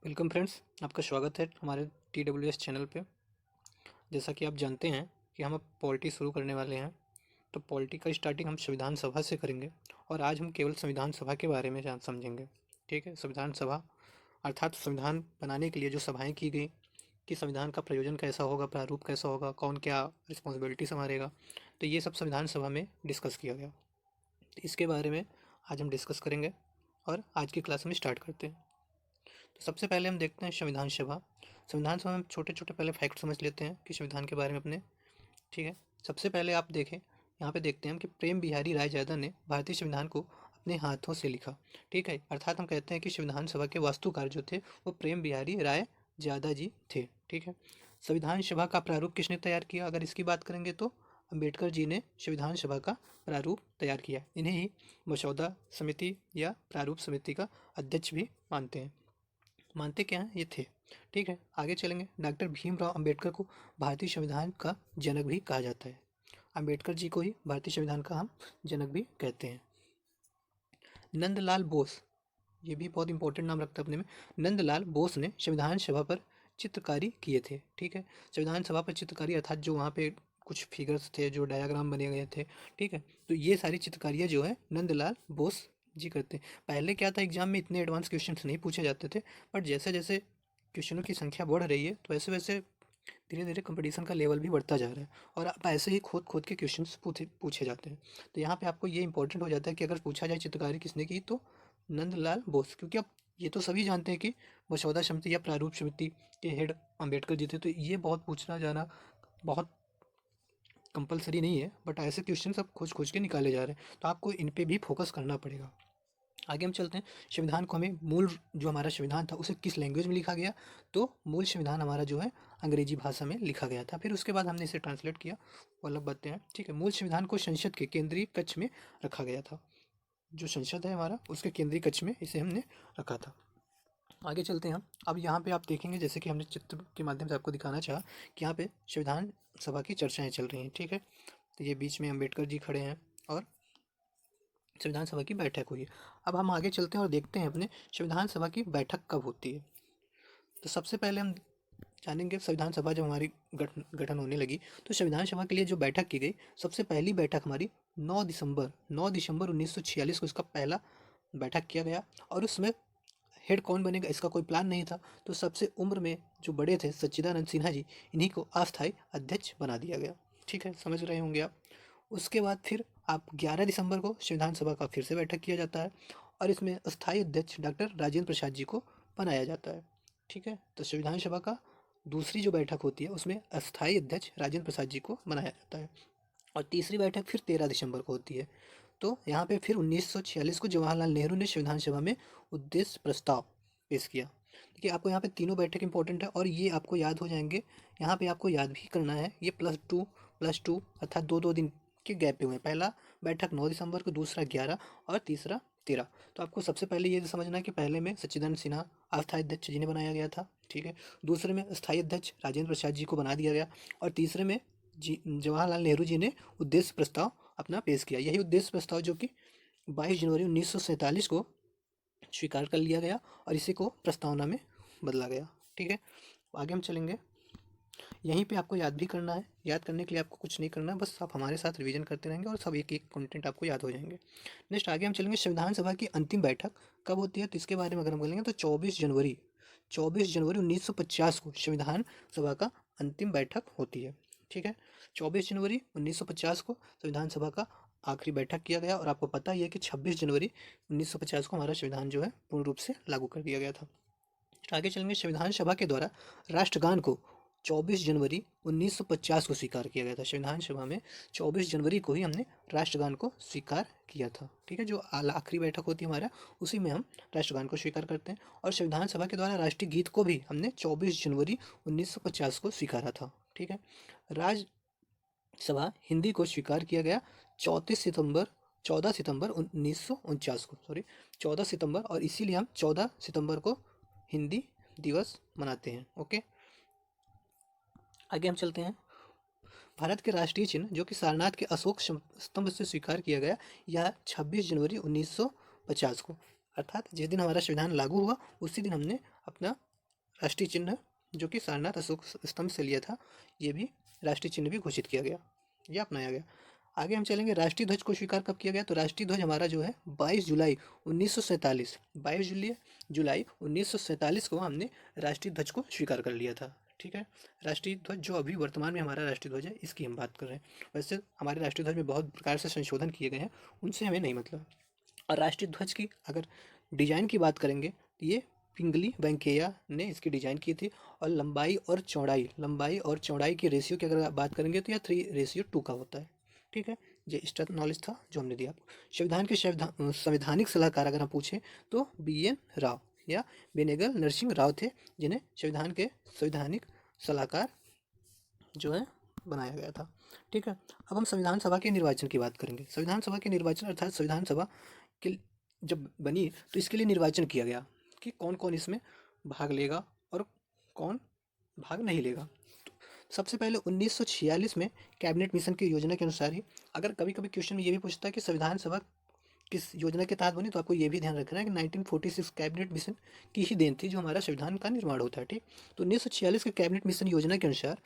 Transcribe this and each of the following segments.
Welcome friends, आपका स्वागत है हमारे TWS चैनल पे। जैसा कि आप जानते हैं कि हम अब पॉलिटी शुरू करने वाले हैं। तो पॉलिटी का स्टार्टिंग हम संविधान सभा से करेंगे और आज हम केवल संविधान सभा के बारे में जान समझेंगे। ठीक है, संविधान सभा अर्थात संविधान बनाने के लिए जो सभाएं की गई कि संविधान का प्रयोजन कैसा होगा, प्रारूप कैसा होगा, कौन क्या रिस्पॉन्सिबिलिटी संभालेगा, तो ये सब संविधान सभा में डिस्कस किया गया। तो इसके बारे में आज हम डिस्कस करेंगे और आज की क्लास में स्टार्ट करते हैं। तो सबसे पहले हम देखते हैं संविधान सभा। संविधान सभा में छोटे छोटे पहले फैक्ट समझ लेते हैं कि संविधान के बारे में अपने। ठीक है, सबसे पहले आप देखें, यहाँ पे देखते हैं हम कि प्रेम बिहारी रायजादा ने भारतीय संविधान को अपने हाथों से लिखा। ठीक है, अर्थात हम कहते हैं कि संविधान सभा के वास्तुकार जो थे वो प्रेम बिहारी रायजादा जी थे। ठीक है, संविधान सभा का प्रारूप किसने तैयार किया, अगर इसकी बात करेंगे तो अम्बेडकर जी ने संविधान सभा का प्रारूप तैयार किया। इन्हें ही मसौदा समिति या प्रारूप समिति का अध्यक्ष भी मानते क्या हैं ये थे। ठीक है, आगे चलेंगे। डॉक्टर भीमराव अंबेडकर को भारतीय संविधान का जनक भी कहा जाता है। अंबेडकर जी को ही भारतीय संविधान का हम जनक भी कहते हैं। नंदलाल बोस, ये भी बहुत इंपॉर्टेंट नाम रखता है अपने में। नंदलाल बोस ने संविधान सभा पर चित्रकारी किए थे। ठीक है, संविधान सभा पर चित्रकारी अर्थात जो वहाँ पे कुछ फिगर्स थे, जो डायग्राम बने गए थे। ठीक है, तो ये सारी चित्रकारियाँ जो है नंदलाल बोस जी करते हैं। पहले क्या था, एग्जाम में इतने एडवांस क्वेश्चंस नहीं पूछे जाते थे, बट जैसे जैसे क्वेश्चनों की संख्या बढ़ रही है तो वैसे वैसे धीरे धीरे कंपटीशन का लेवल भी बढ़ता जा रहा है और अब ऐसे ही खोद खोद के क्वेश्चंस पूछे जाते हैं। तो यहाँ पे आपको ये इंपॉर्टेंट हो जाता है कि अगर पूछा जाए चित्रकारी किसने की तो नंदलाल बोस, क्योंकि अब ये तो सभी जानते हैं कि मसौदा समिति या प्रारूप समिति के हेड अंबेडकर जी थे, तो ये बहुत पूछना जाना बहुत कंपलसरी नहीं है, बट ऐसे क्वेश्चन सब खोज खोज के निकाले जा रहे हैं, तो आपको इन पे भी फोकस करना पड़ेगा। आगे हम चलते हैं। संविधान को हमें मूल जो हमारा संविधान था उसे किस लैंग्वेज में लिखा गया, तो मूल संविधान हमारा जो है अंग्रेजी भाषा में लिखा गया था। फिर उसके बाद हमने इसे ट्रांसलेट किया, वो अलग बातें हैं। ठीक है, मूल संविधान को संसद के केंद्रीय कक्ष में रखा गया था। जो संसद है हमारा उसके केंद्रीय कक्ष में इसे हमने रखा था। आगे चलते हैं हम। अब यहाँ पे आप देखेंगे, जैसे कि हमने चित्र के माध्यम से आपको दिखाना चाहा कि यहाँ पे संविधान सभा की चर्चाएं चल रही हैं। ठीक है, तो ये बीच में अम्बेडकर जी खड़े हैं और संविधान सभा की बैठक हुई है। अब हम आगे चलते हैं और देखते हैं अपने संविधान सभा की बैठक कब होती है। तो सबसे पहले हम जानेंगे संविधान सभा जब हमारी गठन होने लगी तो संविधान सभा के लिए जो बैठक की गई, सबसे पहली बैठक हमारी 9 दिसंबर 1946 को इसका पहला बैठक किया गया। और उसमें हेड कौन बनेगा इसका कोई प्लान नहीं था, तो सबसे उम्र में जो बड़े थे सच्चिदानंद सिन्हा जी, इन्हीं को अस्थायी अध्यक्ष बना दिया गया। ठीक है, समझ रहे होंगे आप। उसके बाद फिर आप 11 दिसंबर को संविधान सभा का फिर से बैठक किया जाता है और इसमें अस्थायी अध्यक्ष डॉक्टर राजेंद्र प्रसाद जी को बनाया जाता है। ठीक है, तो संविधान सभा का दूसरी जो बैठक होती है उसमें अस्थायी अध्यक्ष राजेंद्र प्रसाद जी को बनाया जाता है और तीसरी बैठक फिर 13 दिसंबर को होती है। तो यहाँ पे फिर 1946 को जवाहरलाल नेहरू ने संविधान सभा में उद्देश्य प्रस्ताव पेश किया। देखिए, आपको यहाँ पे तीनों बैठक इंपॉर्टेंट है और ये आपको याद हो जाएंगे। यहाँ पे आपको याद भी करना है, ये +2 अर्थात दो दो दिन के गैप पे हुए हैं। पहला बैठक 9 दिसंबर को, दूसरा 11 और तीसरा 13। तो आपको सबसे पहले ये समझना है कि पहले में सच्चिदानंद सिन्हा अस्थायी अध्यक्ष जी ने बनाया गया था। ठीक है, दूसरे में अस्थायी अध्यक्ष राजेंद्र प्रसाद जी को बना दिया गया और तीसरे में जी जवाहरलाल नेहरू जी ने उद्देश्य प्रस्ताव अपना पेश किया। यही उद्देश्य प्रस्ताव जो कि 22 जनवरी 1947 को स्वीकार कर लिया गया और इसी को प्रस्तावना में बदला गया। ठीक है, आगे हम चलेंगे। यहीं पे आपको याद भी करना है, याद करने के लिए आपको कुछ नहीं करना है, बस आप हमारे साथ रिवीजन करते रहेंगे और सब एक एक कंटेंट आपको याद हो जाएंगे। नेक्स्ट आगे हम चलेंगे, संविधान सभा की अंतिम बैठक कब होती है, तो इसके बारे में अगर हम बोलेंगे तो 24 जनवरी 1950 को संविधान सभा का अंतिम बैठक होती है। ठीक है, 24 जनवरी 1950 को संविधान सभा का आखिरी बैठक किया गया और आपको पता ही है कि 26 जनवरी 1950 को हमारा संविधान जो है पूर्ण रूप से लागू कर दिया गया था। आगे चलेंगे, संविधान सभा के द्वारा राष्ट्रगान को 24 जनवरी 1950 को स्वीकार किया गया था। संविधान सभा में 24 जनवरी को ही हमने राष्ट्रगान को स्वीकार किया था। ठीक है, जो आखिरी बैठक होती है हमारा, उसी में हम राष्ट्रगान को स्वीकार करते हैं और संविधान सभा के द्वारा राष्ट्रीय गीत को भी हमने 24 जनवरी 1950 को स्वीकारा था। ठीक है, राज्यसभा हिंदी को स्वीकार किया गया 14 सितंबर 1949 को, 14 सितंबर, और इसीलिए हम 14 सितंबर को हिंदी दिवस मनाते हैं। ओके, आगे हम चलते हैं। भारत के राष्ट्रीय चिन्ह जो कि सारनाथ के अशोक स्तंभ से स्वीकार किया गया, यह 26 जनवरी 1950 को, अर्थात जिस दिन हमारा संविधान लागू हुआ उसी दिन हमने अपना राष्ट्रीय चिन्ह जो कि सारनाथ अशोक स्तंभ से लिया था, ये भी राष्ट्रीय चिन्ह भी घोषित किया गया, यह अपनाया गया। आगे हम चलेंगे, राष्ट्रीय ध्वज को स्वीकार कब किया गया? तो राष्ट्रीय ध्वज हमारा जो है 22 जुलाई 1947, 22 जुलाई 1947 को हमने राष्ट्रीय ध्वज को स्वीकार कर लिया था। ठीक है, राष्ट्रीय ध्वज जो अभी वर्तमान में हमारा राष्ट्रीय ध्वज है, इसकी हम बात कर रहे हैं। वैसे हमारे राष्ट्रीय ध्वज में बहुत प्रकार से संशोधन किए गए हैं, उनसे हमें नहीं मतलब। और राष्ट्रीय ध्वज की अगर डिजाइन की बात करेंगे तो ये पिंगली वेंकैया ने इसकी डिजाइन की थी। और लंबाई और चौड़ाई के रेशियो की अगर बात करेंगे तो यह 3:2 का होता है। ठीक है, ये एक्स्ट्रा नॉलेज था जो हमने दिया आपको। संविधान के संवैधानिक सलाहकार अगर हम पूछें तो BN राव या बेनेगल नरसिंह राव थे, जिन्हें संविधान के संवैधानिक सलाहकार जो है बनाया गया था। ठीक है, अब हम संविधान सभा के निर्वाचन की बात करेंगे। संविधान सभा के निर्वाचन अर्थात संविधान सभा के जब बनी तो इसके लिए निर्वाचन किया गया कि कौन कौन इसमें भाग लेगा और कौन भाग नहीं लेगा। तो सबसे पहले 1946 में कैबिनेट मिशन की योजना के अनुसार ही, अगर कभी कभी क्वेश्चन में ये भी पूछता है कि संविधान सभा किस योजना के तहत बनी, तो आपको ये भी ध्यान रखना है कि 1946 कैबिनेट मिशन की ही देन थी जो हमारा संविधान का निर्माण होता है। ठीक, तो 1946 के कैबिनेट मिशन योजना के अनुसार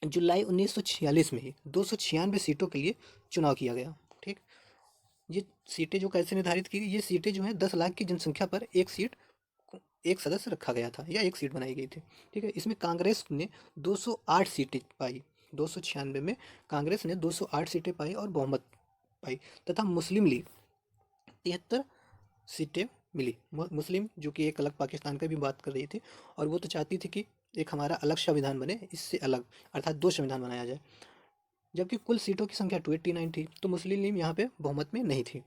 जुलाई 1946 में ही 296 सीटों के लिए चुनाव किया गया। ठीक, ये सीटें जो कैसे निर्धारित की गई, ये सीटें जो हैं 10 लाख की जनसंख्या पर एक सदस्य रखा गया था या एक सीट बनाई गई थी। ठीक है, इसमें कांग्रेस ने 208 सीटें पाई, 296 में कांग्रेस ने 208 सीटें पाई और बहुमत पाई, तथा मुस्लिम लीग 73 सीटें मिली। मुस्लिम जो कि एक अलग पाकिस्तान का भी बात कर रही थी, और वो तो चाहती थी कि एक हमारा अलग संविधान बने, इससे अलग अर्थात 2 संविधान बनाया जाए। जबकि कुल सीटों की संख्या 289 थी, तो मुस्लिम लीग यहाँ पे बहुमत में नहीं थी।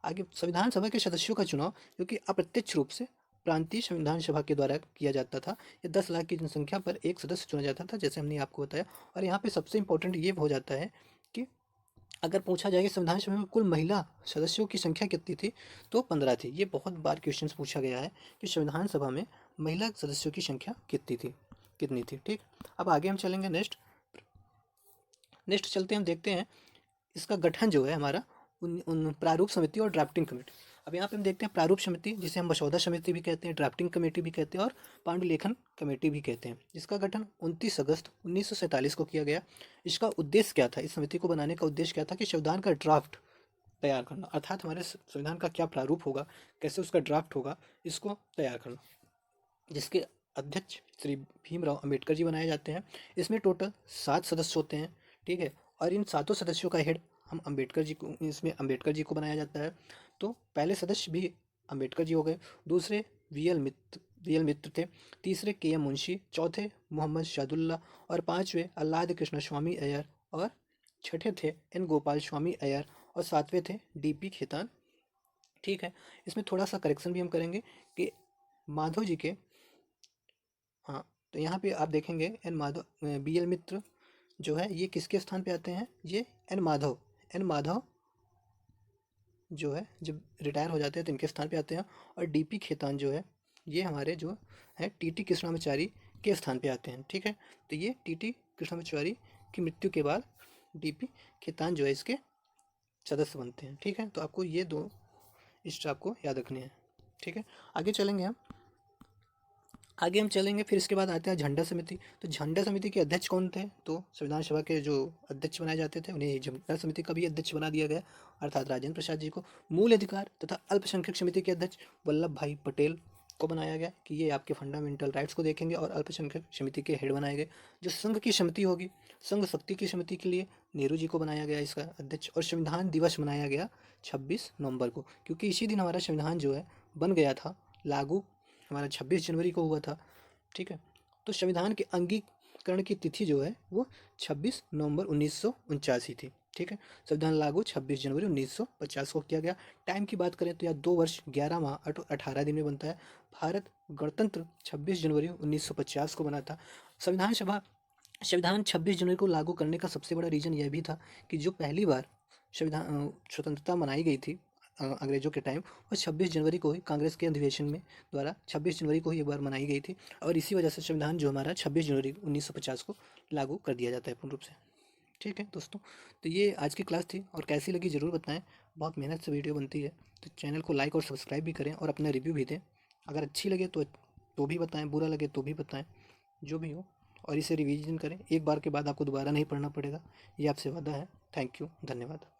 आगे, संविधान सभा के सदस्यों का चुनाव जो कि अप्रत्यक्ष रूप से प्रांतीय संविधान सभा के द्वारा किया जाता था। ये 10 लाख की जनसंख्या पर एक सदस्य चुना जाता था, जैसे हमने आपको बताया। और यहाँ पे सबसे इंपॉर्टेंट ये हो जाता है कि अगर पूछा जाए कि संविधान सभा में कुल महिला सदस्यों की संख्या कितनी थी, तो 15 थी। ये बहुत बार क्वेश्चन पूछा गया है कि संविधान सभा में महिला सदस्यों की संख्या कितनी थी। ठीक, अब आगे हम चलेंगे। नेक्स्ट चलते हम देखते हैं इसका गठन जो है हमारा उन प्रारूप समिति और ड्राफ्टिंग कमेटी। अब यहाँ पे हम देखते हैं प्रारूप समिति, जिसे हम मसौदा समिति भी कहते हैं, ड्राफ्टिंग कमेटी भी कहते हैं और पांडुलेखन कमेटी भी कहते हैं, जिसका गठन 29 अगस्त 1947 को किया गया। इसका उद्देश्य क्या था? इस समिति को बनाने का उद्देश्य क्या था? कि संविधान का ड्राफ्ट तैयार करना, अर्थात हमारे संविधान का क्या प्रारूप होगा, कैसे उसका ड्राफ्ट होगा, इसको तैयार करना, जिसके अध्यक्ष श्री भीमराव अंबेडकर जी बनाए जाते हैं। इसमें टोटल 7 सदस्य होते हैं। ठीक है, और इन 7 सदस्यों का हेड हम अंबेडकर जी को बनाया जाता है। तो पहले सदस्य भी अंबेडकर जी हो गए, दूसरे वी एल मित्र थे, तीसरे KM मुंशी, चौथे मोहम्मद शादुल्ला, और पांचवें अल्लाद कृष्ण स्वामी अय्यर, और छठे थे N गोपाल स्वामी अय्यर, और सातवें थे DP खेतान। ठीक है, इसमें थोड़ा सा करेक्शन भी हम करेंगे कि माधव जी के, हाँ, तो यहाँ पे आप देखेंगे BL मित्र जो है ये किसके स्थान पे आते हैं? ये एन माधव जो है जब रिटायर हो जाते हैं तो इनके स्थान पे आते हैं। और DP खेतान जो है ये हमारे जो है TT कृष्णामाचारी के स्थान पे आते हैं। ठीक है, तो ये TT कृष्णामाचारी की मृत्यु के बाद DP खेतान जो है इसके सदस्य बनते हैं। ठीक है, तो आपको ये 2 स्टेप आपको याद रखने हैं। ठीक है, आगे हम चलेंगे। फिर इसके बाद आते हैं झंडा समिति। तो झंडा समिति के अध्यक्ष कौन थे? तो संविधान सभा के जो अध्यक्ष बनाए जाते थे उन्हें झंडा समिति का भी अध्यक्ष बना दिया गया, अर्थात राजेंद्र प्रसाद जी को। मूल अधिकार तथा अल्पसंख्यक समिति के अध्यक्ष वल्लभ भाई पटेल को बनाया गया कि ये आपके फंडामेंटल राइट्स को देखेंगे, और अल्पसंख्यक समिति के हेड बनाए गए। जो संघ की समिति होगी, संघ शक्ति की समिति के लिए नेहरू जी को बनाया गया इसका अध्यक्ष। और संविधान दिवस मनाया गया 26 नवंबर को, क्योंकि इसी दिन हमारा संविधान जो है बन गया था, लागू हमारा 26 जनवरी को हुआ था। ठीक है, तो संविधान के अंगीकरण की तिथि जो है वो 26 नवंबर 1949 ही थी। ठीक है, संविधान लागू 26 जनवरी 1950 को किया गया। टाइम की बात करें तो यह 2 वर्ष 11 माह 18 दिन में बनता है। भारत गणतंत्र 26 जनवरी 1950 को बना था। संविधान 26 जनवरी को लागू करने का सबसे बड़ा रीज़न यह भी था कि जो पहली बार स्वतंत्रता मनाई गई थी अंग्रेजों के टाइम, और 26 जनवरी को ही कांग्रेस के अधिवेशन में द्वारा 26 जनवरी को ही एक बार मनाई गई थी, और इसी वजह से संविधान जो हमारा 26 जनवरी 1950 को लागू कर दिया जाता है पूर्ण रूप से। ठीक है दोस्तों, तो ये आज की क्लास थी, और कैसी लगी ज़रूर बताएं। बहुत मेहनत से वीडियो बनती है, तो चैनल को लाइक और सब्सक्राइब भी करें और अपना रिव्यू भी दें। अगर अच्छी लगे तो तो भी बताएं, बुरा लगे तो भी बताएं, जो भी हो। और इसे रिवीजन करें, एक बार के बाद आपको दोबारा नहीं पढ़ना पड़ेगा, ये आपसे वादा है। थैंक यू, धन्यवाद।